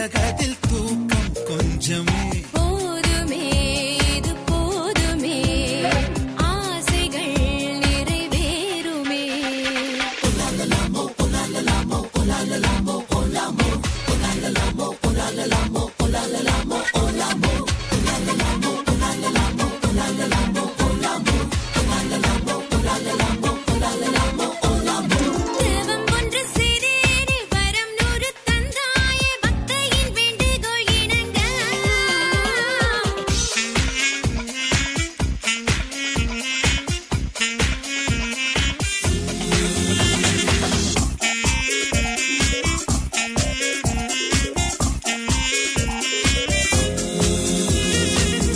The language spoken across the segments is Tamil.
உலகத்தில் தூக்கம் கொஞ்சமே போதுமே இது போதுமே ஆசைகள் நிறைவேறுமே ஒலாலலாமோ ஒலாலலாமோ ஒலாலலாமோ ஒலாமோ ஒலாலலாமோ ஒலாலலாமோ ஒலாலலாமோ ஒலாமோ ஒலாலலாமோ ஒலாலலாமோ ஒலாலலாமோ ஒலாமோ ஒலாலலாமோ ஒலாலலாமோ ஒலாலலாமோ ஒலாமோ தேவம் ஒன்று செய்தேனே வரம் நூறு தந்தாயே பக்தையின் வேண்டுகோள் இணங்க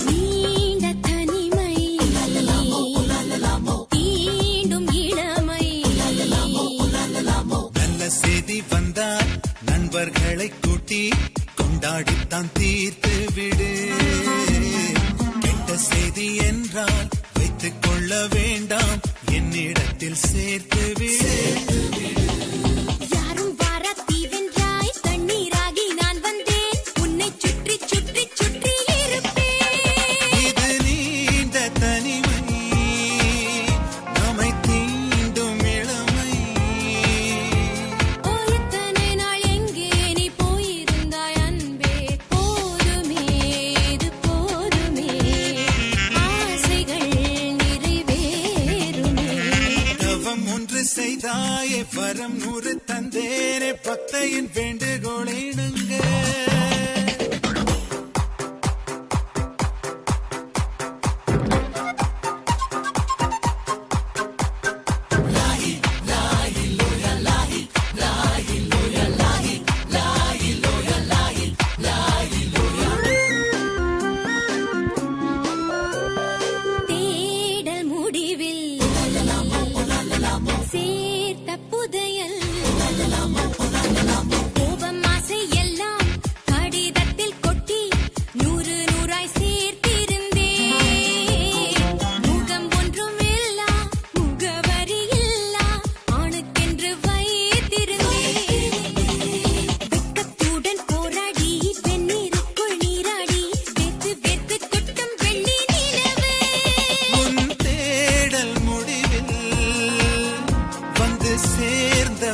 நீண்ட தனிமை தீண்டும் இளமை நல்ல செய்தி வந்தால் நண்பர்களை கூட்டி கொண்டாடித்தான் தீர்த்து விடு கெட்ட செய்தி என்றால் வைத்துக் கொள்ள வேண்டாம் என்னிடத்தில் சேர்த்து விடு யாரும் வாரா தீவென்றாய் தண்ணீராகி நான் வந்தேன் உன்னை சுற்றி சுற்றி சுற்றி இருப்பேன் இது நீண்ட தனிமை நம்மை தீண்டும் இளமை ஓ இத்தனை நாள் எங்கே நீ போயிருந்தாய் அன்பே போதுமே இது போதுமே ஆசைகள் நிறைவேறுமே தவம் ஒன்று செய்தாயே வரம் நூறு தந்தேனே பக்தையின் வேண்டுகோளை இணங்க தேடல் முடிவில் சேர்த்த புதையல் கோபம் ஆசை எல்லாம் கடிதத்தில் கொட்டி நூறு நூறாய் சேர்த்திருந்தேன் முகம் ஒன்றும் இல்லா முகவரி இல்லா ஆணுக்கென்று வைத்திருந்தேன் வெட்கத்துடன் போராடி வெந்நீருக்குள் நீராடி வெத்து வெத்து கொட்டும் வெள்ளி நிலவு உன் தேடல் முடிவில் வந்து சேர்ந்த